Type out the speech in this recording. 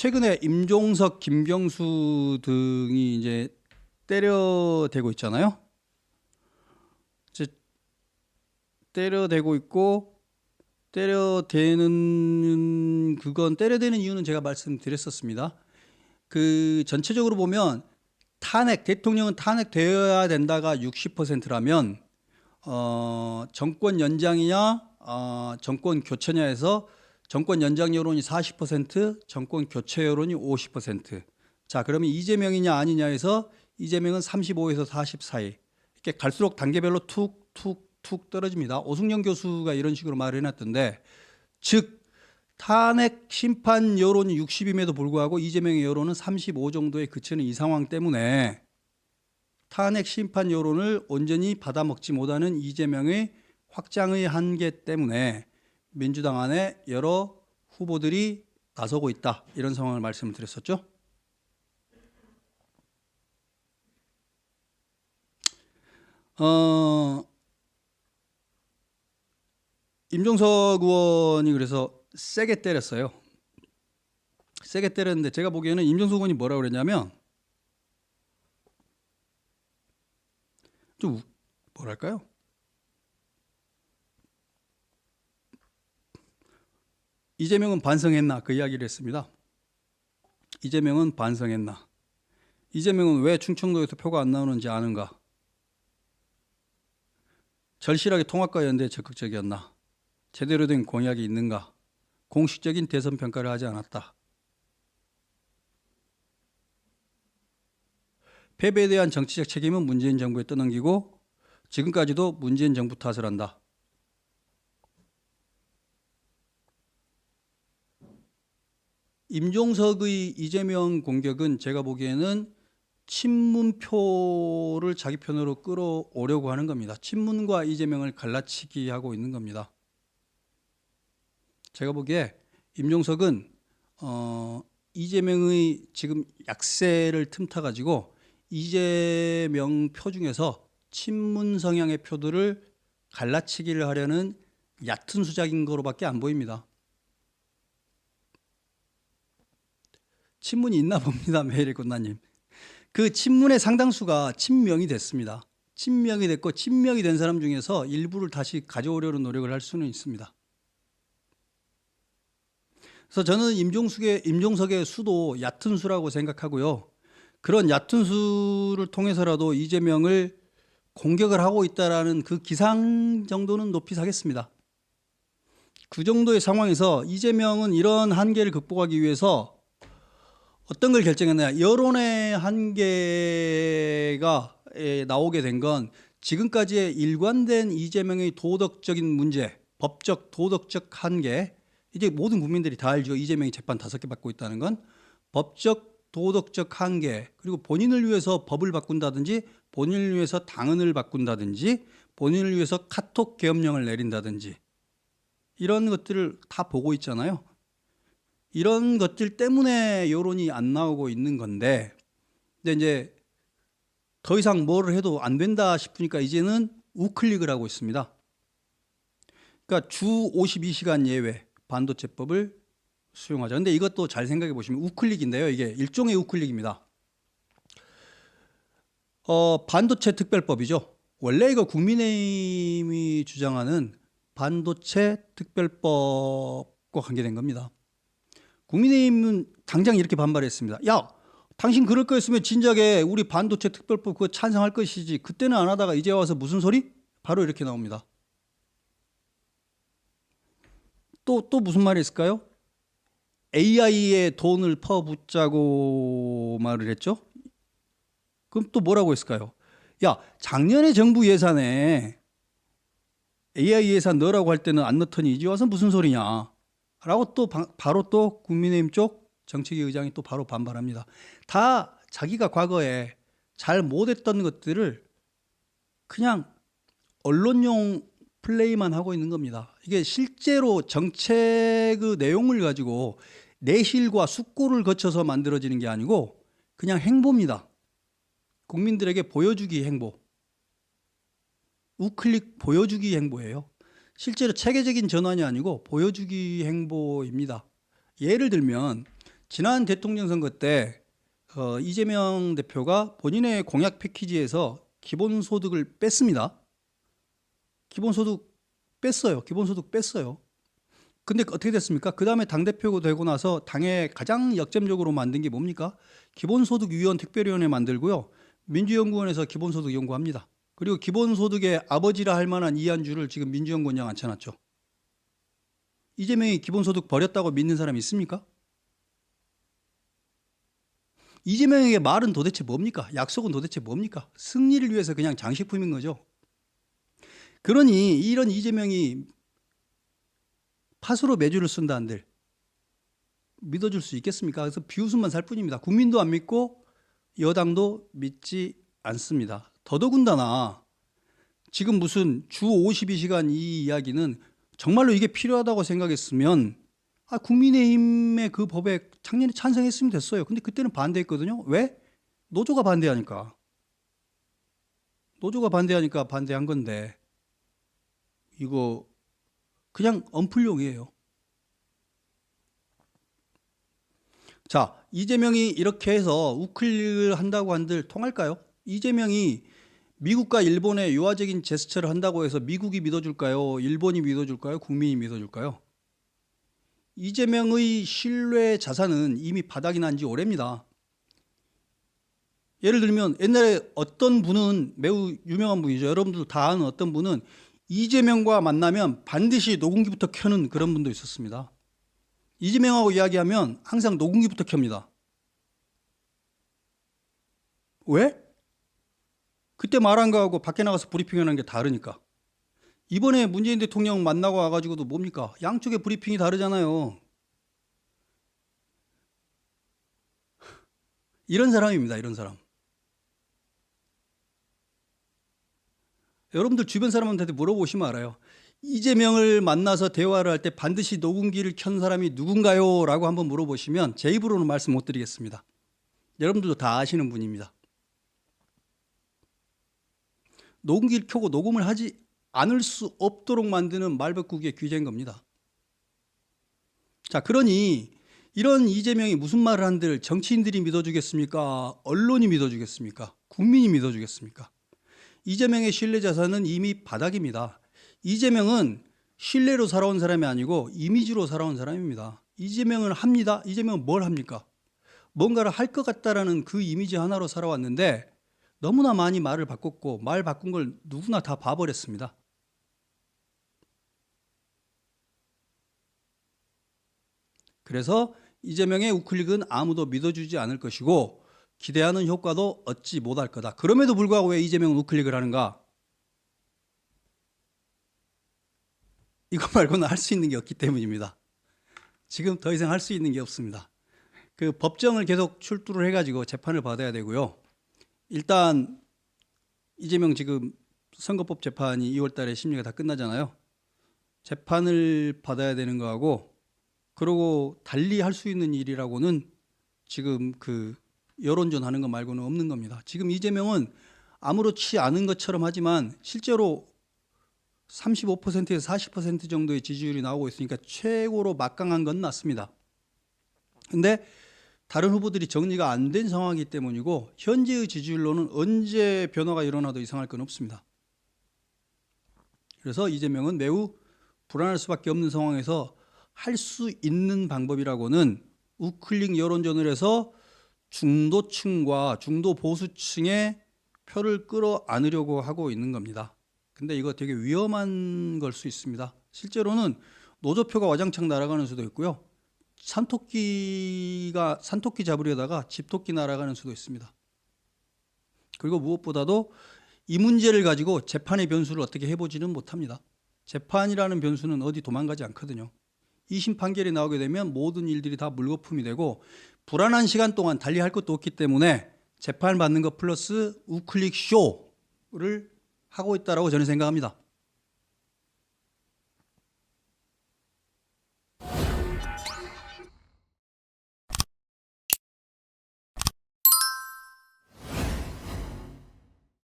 최근에 임종석, 김경수 등이 이제 때려대고 있잖아요. 이제 때려대고 있고, 때려대는 이유는 제가 말씀드렸었습니다. 그 전체적으로 보면 대통령은 탄핵되어야 된다가 60%라면 정권 연장이냐 정권 교체냐에서 정권 연장 여론이 40%, 정권 교체 여론이 50%. 자, 그러면 이재명이냐 아니냐에서 이재명은 35에서 40 사이. 이렇게 갈수록 단계별로 툭 떨어집니다. 오승영 교수가 이런 식으로 말을 해놨던데, 즉 탄핵 심판 여론이 60임에도 불구하고 이재명의 여론은 35 정도에 그치는 이 상황 때문에 탄핵 심판 여론을 온전히 받아먹지 못하는 이재명의 확장의 한계 때문에 민주당 안에 여러 후보들이 나서고 있다, 이런 상황을 말씀을 드렸었죠. 임종석 의원이 그래서 세게 때렸어요. 세게 때렸는데 제가 보기에는 임종석 의원이 뭐라고 그랬냐면 좀 뭐랄까요? 이재명은 반성했나, 그 이야기를 했습니다. 이재명은 반성했나? 이재명은 왜 충청도에서 표가 안 나오는지 아는가? 절실하게 통합과 연대에 적극적이었나? 제대로 된 공약이 있는가? 공식적인 대선 평가를 하지 않았다. 패배에 대한 정치적 책임은 문재인 정부에 떠넘기고 지금까지도 문재인 정부 탓을 한다. 임종석의 이재명 공격은 제가 보기에는 친문표를 자기 편으로 끌어오려고 하는 겁니다. 친문과 이재명을 갈라치기 하고 있는 겁니다. 제가 보기에 임종석은 이재명의 지금 약세를 틈타가지고 이재명 표 중에서 친문 성향의 표들을 갈라치기를 하려는 얕은 수작인 거로밖에 안 보입니다. 친문이 있나 봅니다, 메일꽃나님. 그 친문의 상당수가 친명이 됐습니다. 친명이 됐고, 친명이 된 사람 중에서 일부를 다시 가져오려는 노력을 할 수는 있습니다. 그래서 저는 임종석의 수도 얕은 수라고 생각하고요. 그런 얕은 수를 통해서라도 이재명을 공격을 하고 있다라는 그 기상 정도는 높이 사겠습니다. 그 정도의 상황에서 이재명은 이런 한계를 극복하기 위해서 어떤 걸 결정했느냐. 여론의 한계가 나오게 된 건 지금까지의 일관된 이재명의 도덕적인 문제, 법적 도덕적 한계, 이제 모든 국민들이 다 알죠. 이재명이 재판 5개 받고 있다는 건. 법적 도덕적 한계, 그리고 본인을 위해서 법을 바꾼다든지, 본인을 위해서 당헌을 바꾼다든지, 본인을 위해서 카톡 계엄령을 내린다든지, 이런 것들을 다 보고 있잖아요. 이런 것들 때문에 여론이 안 나오고 있는 건데, 근데 이제 더 이상 뭐를 해도 안 된다 싶으니까 이제는 우클릭을 하고 있습니다. 그러니까 주 52시간 예외 반도체법을 수용하자. 근데 이것도 잘 생각해 보시면 우클릭인데요. 이게 일종의 우클릭입니다. 반도체 특별법이죠. 원래 이거 국민의힘이 주장하는 반도체 특별법과 관계된 겁니다. 국민의힘은 당장 이렇게 반발했습니다. 야, 당신 그럴 거였으면 진작에 우리 반도체 특별법 그거 찬성할 것이지, 그때는 안 하다가 이제 와서 무슨 소리? 바로 이렇게 나옵니다. 또 무슨 말이 있을까요? AI에 돈을 퍼붓자고 말을 했죠. 그럼 또 뭐라고 했을까요? 야, 작년에 정부 예산에 AI 예산 넣으라고 할 때는 안 넣더니 이제 와서 무슨 소리냐 라고 또 바로 또 국민의힘 쪽 정책위 의장이 또 바로 반발합니다. 다 자기가 과거에 잘 못했던 것들을 그냥 언론용 플레이만 하고 있는 겁니다. 이게 실제로 정책의 내용을 가지고 내실과 숙고를 거쳐서 만들어지는 게 아니고 그냥 행보입니다. 국민들에게 보여주기 행보. 우클릭 보여주기 행보예요. 실제로 체계적인 전환이 아니고 보여주기 행보입니다. 예를 들면 지난 대통령 선거 때 이재명 대표가 본인의 공약 패키지에서 기본소득을 뺐습니다. 기본소득 뺐어요. 근데 어떻게 됐습니까? 그 다음에 당대표가 되고 나서 당에 가장 역점적으로 만든 게 뭡니까? 기본소득위원 특별위원회 만들고요. 민주연구원에서 기본소득 연구합니다. 그리고 기본소득의 아버지라 할 만한 이한주를 지금 민주연구원장 앉혀놨죠. 이재명이 기본소득 버렸다고 믿는 사람이 있습니까? 이재명에게 말은 도대체 뭡니까? 약속은 도대체 뭡니까? 승리를 위해서 그냥 장식품인 거죠. 그러니 이런 이재명이 팥으로 매주를 쓴다 한들 믿어줄 수 있겠습니까? 그래서 비웃음만 살 뿐입니다. 국민도 안 믿고 여당도 믿지 않습니다. 더더군다나 지금 무슨 주 52시간 이 이야기는 정말로 이게 필요하다고 생각했으면 국민의힘의 그 법에 작년에 찬성했으면 됐어요. 근데 그때는 반대했거든요. 왜? 노조가 반대하니까. 노조가 반대하니까 반대한 건데 이거 그냥 언플용이에요. 자, 이재명이 이렇게 해서 우클릭을 한다고 한들 통할까요? 이재명이 미국과 일본의 유화적인 제스처를 한다고 해서 미국이 믿어줄까요? 일본이 믿어줄까요? 국민이 믿어줄까요? 이재명의 신뢰 자산은 이미 바닥이 난 지 오래입니다. 예를 들면 옛날에 어떤 분은 매우 유명한 분이죠. 여러분들 다 아는 어떤 분은 이재명과 만나면 반드시 녹음기부터 켜는 그런 분도 있었습니다. 이재명하고 이야기하면 항상 녹음기부터 켭니다. 왜? 그때 말한 거하고 밖에 나가서 브리핑하는 게 다르니까. 이번에 문재인 대통령 만나고 와가지고도 뭡니까? 양쪽의 브리핑이 다르잖아요. 이런 사람입니다. 이런 사람. 여러분들 주변 사람한테 물어보시면 알아요. 이재명을 만나서 대화를 할 때 반드시 녹음기를 켠 사람이 누군가요? 라고 한번 물어보시면 제 입으로는 말씀 못 드리겠습니다. 여러분들도 다 아시는 분입니다. 녹음기를 켜고 녹음을 하지 않을 수 없도록 만드는 말벌국의 규제인 겁니다. 자, 그러니 이런 이재명이 무슨 말을 한들 정치인들이 믿어주겠습니까? 언론이 믿어주겠습니까? 국민이 믿어주겠습니까? 이재명의 신뢰 자산은 이미 바닥입니다. 이재명은 신뢰로 살아온 사람이 아니고 이미지로 살아온 사람입니다. 이재명은 합니다. 이재명은 뭘 합니까? 뭔가를 할 것 같다라는 그 이미지 하나로 살아왔는데 너무나 많이 말을 바꿨고 말 바꾼 걸 누구나 다 봐버렸습니다. 그래서 이재명의 우클릭은 아무도 믿어주지 않을 것이고 기대하는 효과도 얻지 못할 거다. 그럼에도 불구하고 왜 이재명은 우클릭을 하는가? 이거 말고는 할 수 있는 게 없기 때문입니다. 지금 더 이상 할 수 있는 게 없습니다. 그 법정을 계속 출두를 해가지고 재판을 받아야 되고요. 일단 이재명 지금 선거법 재판이 2월 달에 심리가 다 끝나잖아요. 재판을 받아야 되는 거하고 그러고 달리 할 수 있는 일이라고는 지금 그 여론전 하는 거 말고는 없는 겁니다. 지금 이재명은 아무렇지 않은 것처럼 하지만 실제로 35%에서 40% 정도의 지지율이 나오고 있으니까 최고로 막강한 건 맞습니다. 근데 다른 후보들이 정리가 안 된 상황이기 때문이고 현재의 지지율로는 언제 변화가 일어나도 이상할 건 없습니다. 그래서 이재명은 매우 불안할 수밖에 없는 상황에서 할 수 있는 방법이라고는 우클릭 여론전을 해서 중도층과 중도 보수층의 표를 끌어안으려고 하고 있는 겁니다. 근데 이거 되게 위험한 걸 수 있습니다. 실제로는 노조표가 와장창 날아가는 수도 있고요. 산토끼 잡으려다가 집토끼 날아가는 수도 있습니다. 그리고 무엇보다도 이 문제를 가지고 재판의 변수를 어떻게 해보지는 못합니다. 재판이라는 변수는 어디 도망가지 않거든요. 2심 판결이 나오게 되면 모든 일들이 다 물거품이 되고 불안한 시간 동안 달리 할 것도 없기 때문에 재판 받는 것 플러스 우클릭 쇼를 하고 있다고 저는 생각합니다.